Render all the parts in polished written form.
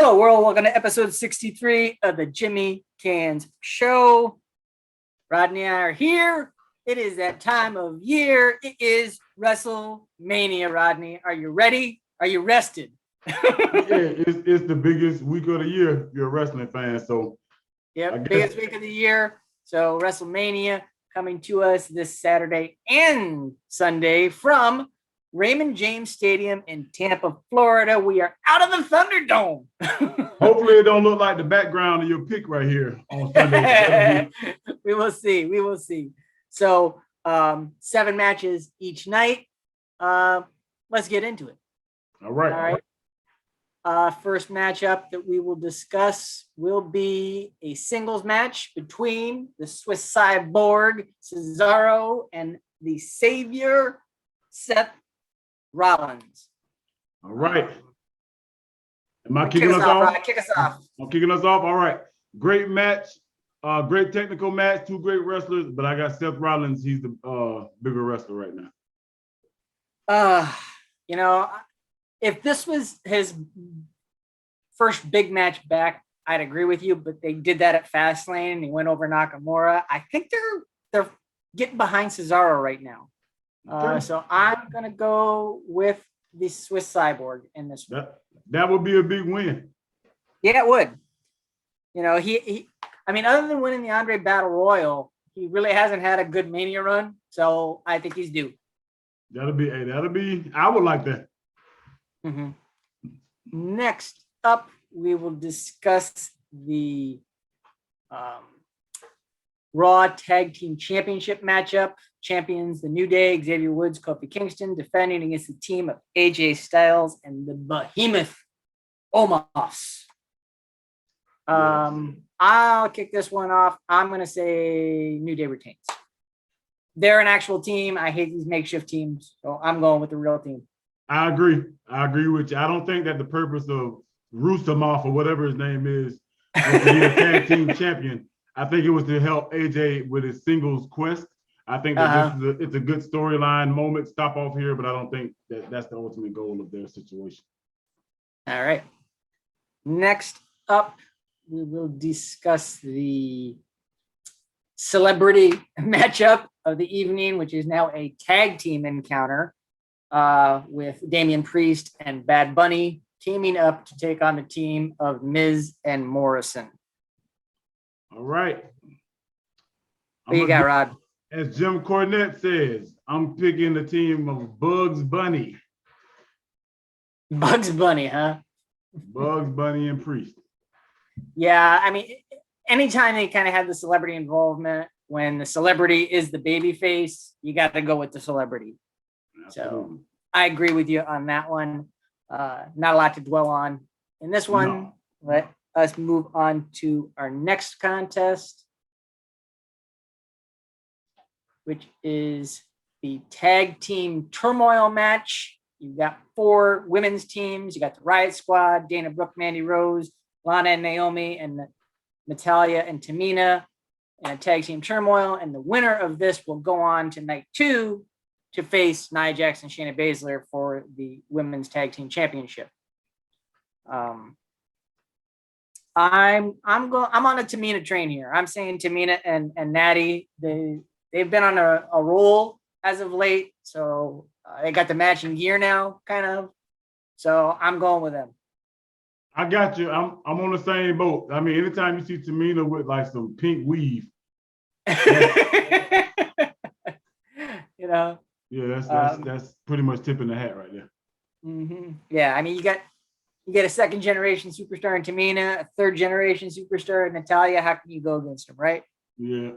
Hello, world. Welcome to episode 63 of the Jimmy Canz Show. Rodney and I are here. It is that time of year. It is WrestleMania, Rodney. Are you ready? Are you rested? It's the biggest week of the year. You're a wrestling fan, so biggest week of the year. So WrestleMania coming to us this Saturday and Sunday from Raymond James Stadium in Tampa, Florida. We are out of the Thunderdome. Hopefully it don't look like the background of your pick right here on Sunday. We will see. We will see. So 7 matches each night. Let's get into it. All right. First matchup that we will discuss will be a singles match between the Swiss Cyborg Cesaro and the Savior Seth Rollins. All right. Am I kicking us off? Kick us off. I'm kicking us off. All right. Great match. Great technical match. 2 great wrestlers, but I got Seth Rollins. He's the bigger wrestler right now. If this was his first big match back, I'd agree with you, but they did that at Fastlane and he went over Nakamura. I think they're getting behind Cesaro right now. So I'm going to go with the Swiss Cyborg in this one. That would be a big win. Yeah, it would. Other than winning the Andre Battle Royal, he really hasn't had a good Mania run. So I think he's due. That'll be, I would like that. Mm-hmm. Next up, we will discuss the Raw Tag Team Championship matchup. Champions, the New Day, Xavier Woods, Kofi Kingston, defending against the team of AJ Stlyes and the Behemoth Omos. I'll kick this one off. I'm going to say New Day retains. They're an actual team. I hate these makeshift teams, so I'm going with the real team. I agree with you. I don't think that the purpose of Roostermoff or whatever his name is was to be a tag team champion. I think it was to help AJ with his singles quest. I think that it's a good storyline moment, stop off here, but I don't think that that's the ultimate goal of their situation. All right. Next up, we will discuss the celebrity matchup of the evening, which is now a tag team encounter with Damian Priest and Bad Bunny teaming up to take on the team of Miz and Morrison. All right. What you got, Rod? As Jim Cornette says, I'm picking the team of Bugs Bunny. Bugs Bunny, huh? Bugs Bunny and Priest. Yeah, anytime they kind of have the celebrity involvement, when the celebrity is the baby face, you got to go with the celebrity. Absolutely. So I agree with you on that one. Not a lot to dwell on in this one. No. Let us move on to our next contest, which is the tag team turmoil match. You've got 4 women's teams. You got the Riott Squad, Dana Brooke, Mandy Rose, Lana and Naomi, and Natalya and Tamina, and a tag team turmoil. And the winner of this will go on to night 2 to face Nia Jax and Shayna Baszler for the women's tag team championship. I'm on a Tamina train here. I'm saying Tamina and Natty. They've been on a roll as of late, so they got the matching gear now, kind of. So I'm going with them. I got you. I'm on the same boat. Anytime you see Tamina with like some pink weave, Yeah, that's pretty much tipping the hat right there. Mm-hmm. Yeah, you get a 2nd generation superstar in Tamina, a 3rd generation superstar in Natalya. How can you go against them, right? Yeah.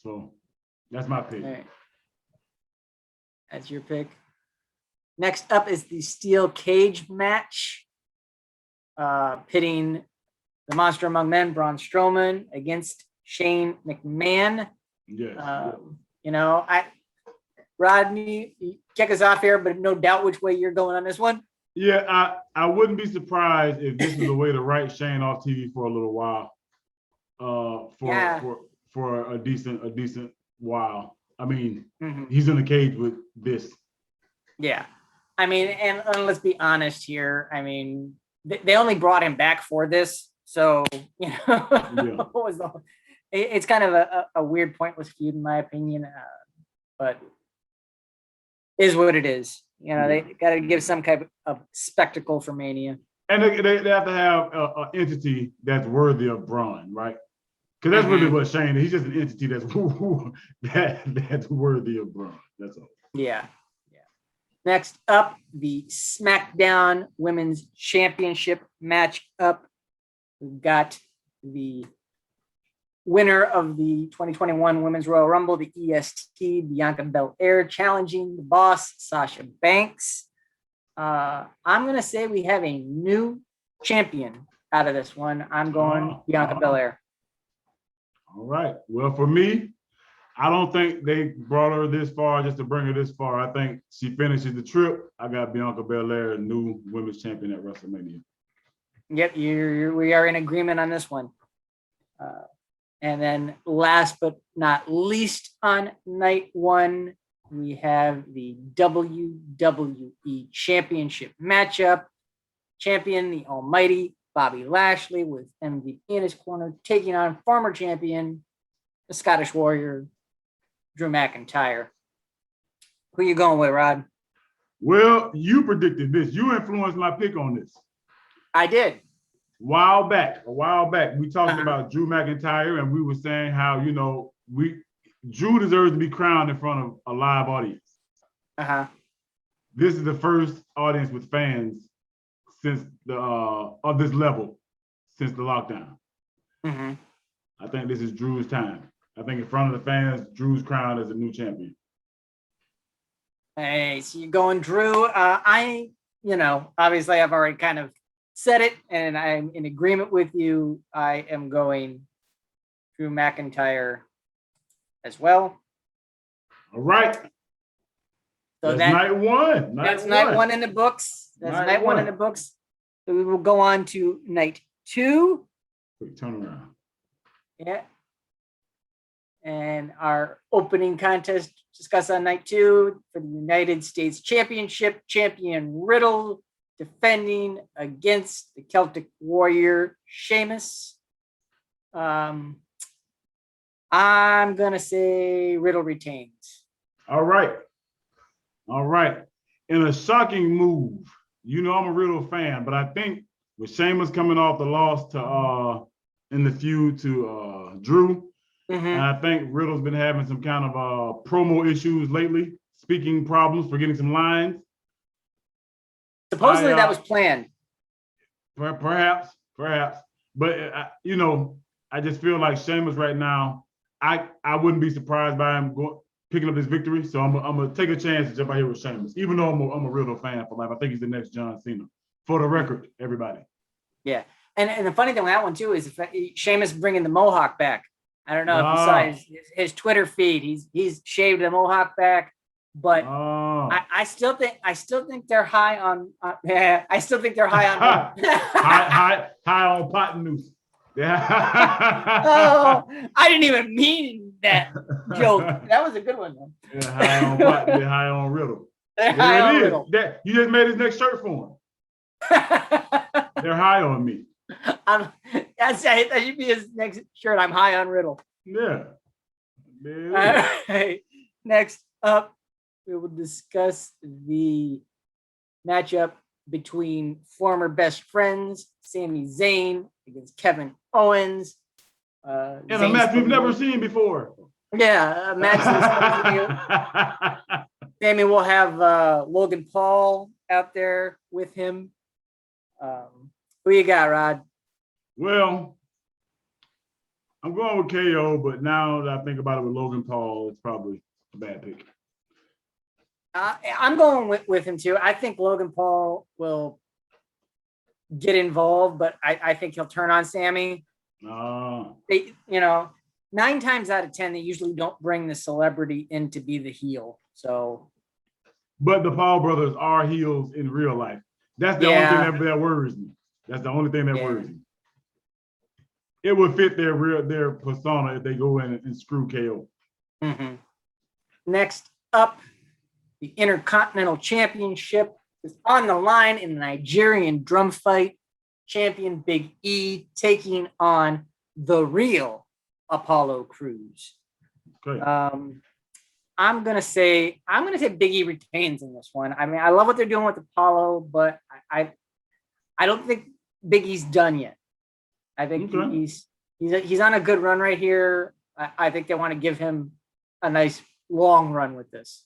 So that's my pick. All right. That's your pick. Next up is the steel cage match, pitting the Monster Among Men, Braun Strowman, against Shane McMahon. Yes. Rodney, kick us off here, but no doubt which way you're going on this one. Yeah, I wouldn't be surprised if this is a way to write Shane off TV for a little while. For a decent while. He's in the cage with this. Yeah. And let's be honest here. they only brought him back for this, so what was it's kind of a weird, pointless feud in my opinion, but is what it is. They got to give some kind of spectacle for Mania, and they have to have an entity that's worthy of Braun, right? Because that's really what Shane is. He's just an entity that's worthy of Braun. That's all. Yeah. Next up, the SmackDown Women's Championship matchup. We've got the winner of the 2021 Women's Royal Rumble, the EST, Bianca Belair, challenging the boss, Sasha Banks. I'm going to say we have a new champion out of this one. I'm going Bianca Belair. All right. Well, for me, I don't think they brought her this far just to bring her this far. I think she finishes the trip. I got Bianca Belair, new women's champion at WrestleMania. Yep, we are in agreement on this one. And then last but not least on night one, we have the WWE Championship matchup. Champion, the almighty Bobby Lashley, with MVP in his corner, taking on former champion, the Scottish Warrior, Drew McIntyre. Who you going with, Rod? Well, you predicted this. You influenced my pick on this. I did. A while back, we talked about Drew McIntyre, and we were saying how, Drew deserves to be crowned in front of a live audience. This is the first audience with fans since of this level since the lockdown. I think this is Drew's time. I think in front of the fans, Drew's crowned as a new champion. Hey, so you're going Drew. Obviously I've already kind of said it, and I'm in agreement with you. I am going Drew McIntyre as well. All right. So that's night one. That's night one in the books. Night one in the books. So we will go on to night two. Quick turnaround. Yeah. And our opening contest discussed on night two for the United States Championship, champion Riddle defending against the Celtic Warrior Sheamus. I'm going to say Riddle retains. All right. In a shocking move, I'm a Riddle fan, but I think with Sheamus coming off the loss to in the feud to Drew, and I think Riddle's been having some kind of promo issues lately, speaking problems, forgetting some lines. Supposedly that was planned. Perhaps. But, I just feel like Sheamus right now, I wouldn't be surprised by him picking up this victory. So I'm going to take a chance to jump out here with Sheamus, even though I'm a Riddle fan for life. I think he's the next John Cena. For the record, everybody. Yeah. And the funny thing with that one, too, is Sheamus bringing the Mohawk back. I don't know if you saw his Twitter feed. He's shaved the Mohawk back, but I still think they're high on. I still think they're high on. high on pot noose. Yeah. I didn't even mean that joke. That was a good one, though. Yeah, high on pot. They're high on Riddle. They're high on Riddle. You just made his next shirt for him. They're high on me. That should be his next shirt. I'm high on Riddle. Yeah. All right. Next up, we will discuss the matchup between former best friends, Sami Zayn against Kevin Owens. In a match we've never seen before. Yeah, a match. Sami will have Logan Paul out there with him. Who you got, Rod? Well, I'm going with KO, but now that I think about it with Logan Paul, it's probably a bad pick. I'm going with him too. I think Logan Paul will get involved, but I think he'll turn on Sami. 9 times out of 10, they usually don't bring the celebrity in to be the heel. So, but the Paul brothers are heels in real life. That's the only thing that worries me. That's the only thing that worries me. It would fit their persona if they go in and screw KO. Next up, the Intercontinental Championship is on the line in the Nigerian Drum Fight. champion Big E taking on the real Apollo Crews. Okay. I'm gonna say Big E retains in this one. I mean, I love what they're doing with Apollo, but I don't think Big E's done yet. I think he's on a good run right here. I think they want to give him a nice long run with this.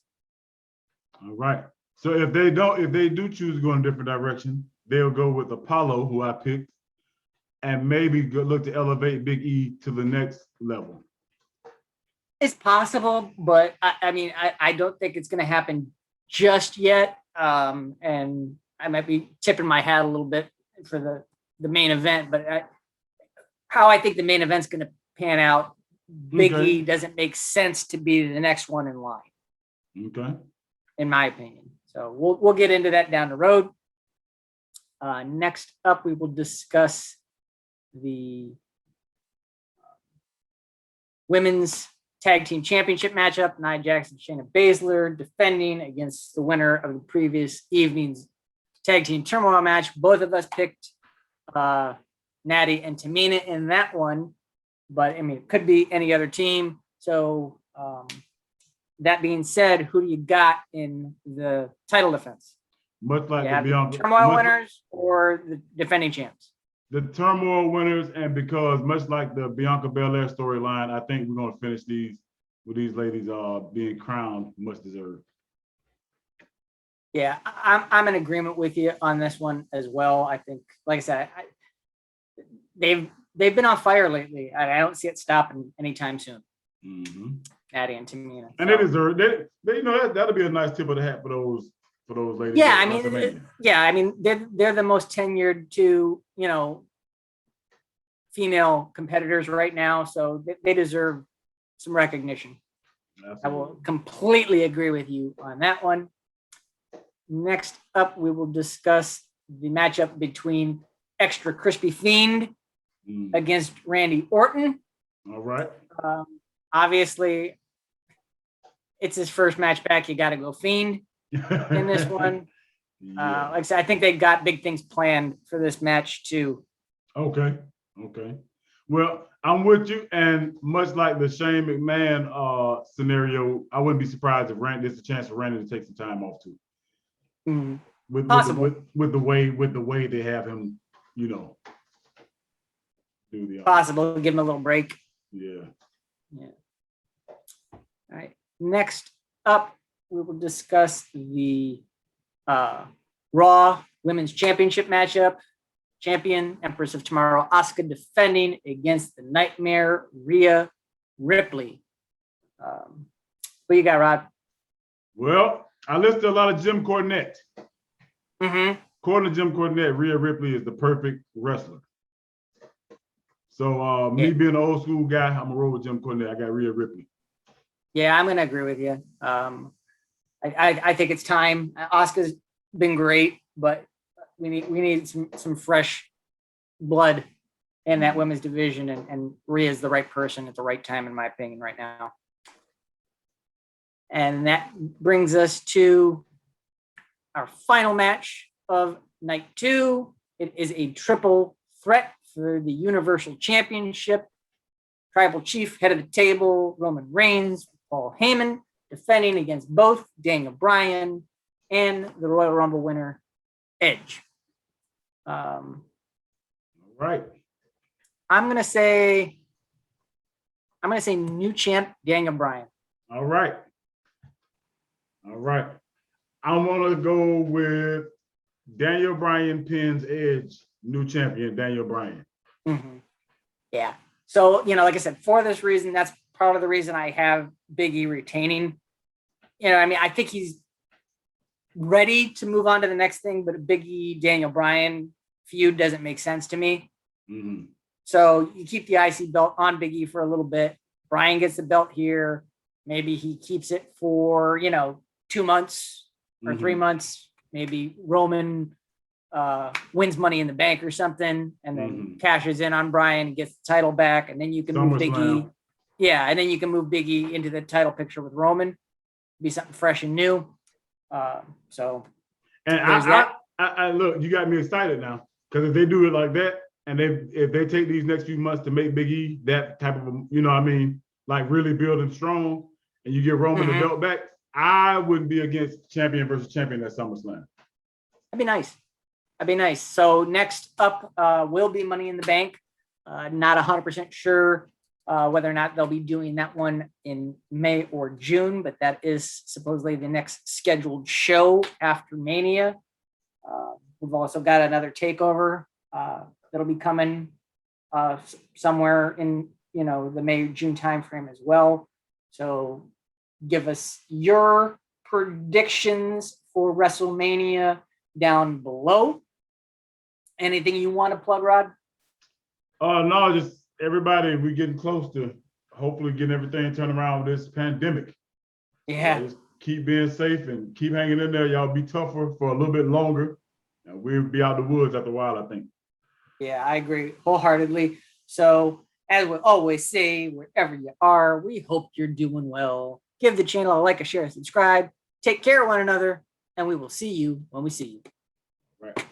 All right. So if they do choose to go in a different direction, they'll go with Apollo, who I picked, and maybe look to elevate Big E to the next level. It's possible, but I don't think it's going to happen just yet. And I might be tipping my hat a little bit for the main event, but how I think the main event's going to pan out, Big E doesn't make sense to be the next one in line. Okay. In my opinion. So we'll get into that down the road. Next up, we will discuss the women's tag team championship matchup. Nia Jax and Shayna Baszler defending against the winner of the previous evening's tag team turmoil match. Both of us picked Natty and Tamina in that one, but I mean, it could be any other team. So that being said, who do you got in the title defense? Much like the Bianca turmoil winners or the defending champs? The turmoil winners, and because much like the Bianca Belair storyline, I think we're going to finish these with these ladies being crowned much deserved. Yeah, I'm in agreement with you on this one as well. I think, like I said, they've been on fire lately. I don't see it stopping anytime soon. Mm-hmm. Natty and Tamina. And they deserve they that'll be a nice tip of the hat for those ladies. Yeah, I mean, they're the most tenured two, female competitors right now, so they deserve some recognition. Absolutely. I will completely agree with you on that one. Next up, we will discuss the matchup between Extra Crispy Fiend against Randy Orton. All right. Obviously, it's his first match back. You got to go Fiend in this one. Yeah. Like I said, I think they got big things planned for this match too. Okay. Well, I'm with you, and much like the Shane McMahon scenario, I wouldn't be surprised if there's a chance for Randy to take some time off too. Mm-hmm. With the way they have him, do the possible, give him a little break. Yeah. All right. Next up, we will discuss the Raw Women's Championship matchup. Champion Empress of Tomorrow, Asuka defending against the Nightmare Rhea Ripley. What you got, Rod? Well, I listed a lot of Jim Cornette. Mm-hmm. According to Jim Cornette, Rhea Ripley is the perfect wrestler. So me being an old school guy, I'm gonna roll with Jim Cornette. I got Rhea Ripley. Yeah, I'm gonna agree with you. I think it's time. Asuka's been great, but we need some fresh blood in that women's division, and Rhea's the right person at the right time, in my opinion, right now. And that brings us to our final match of night 2. It is a triple threat for the Universal Championship. Tribal Chief, head of the table, Roman Reigns, Paul Heyman, defending against both Daniel Bryan and the Royal Rumble winner, Edge. All right. I'm gonna say new champ Daniel Bryan. All right. I'm gonna go with Daniel Bryan pins Edge, new champion Daniel Bryan. Mm-hmm. Yeah. So like I said, for this reason, that's part of the reason I have Big E retaining. I think he's ready to move on to the next thing, but a Big E Daniel Bryan feud doesn't make sense to me. Mm-hmm. So you keep the IC belt on Big E for a little bit. Bryan gets the belt here. Maybe he keeps it for 2 months or 3 months. Maybe Roman wins Money in the Bank or something, and then cashes in on Bryan and gets the title back, and then you can move Big E. Yeah, and then you can move Big E into the title picture with Roman. Be something fresh and new. And I look, you got me excited now. Because if they do it like that, and if they take these next few months to make Big E that type of, you know what I mean, like really building strong, and you get Roman the belt back, I wouldn't be against champion versus champion at SummerSlam. That'd be nice. That'd be nice. So next up will be Money in the Bank. Not 100% sure whether or not they'll be doing that one in May or June, but that is supposedly the next scheduled show after Mania. We've also got another takeover that'll be coming somewhere in the May June timeframe as well. So give us your predictions for WrestleMania down below. Anything you want to plug, Rod? No, just everybody. We're getting close to hopefully getting everything turned around with this pandemic. Yeah. Just keep being safe and keep hanging in there. Y'all be tougher for a little bit longer. And we'll be out the woods after a while, I think. Yeah, I agree wholeheartedly. So, as we always say, wherever you are, we hope you're doing well. Give the channel a like, a share, a subscribe. Take care of one another, and we will see you when we see you. Right.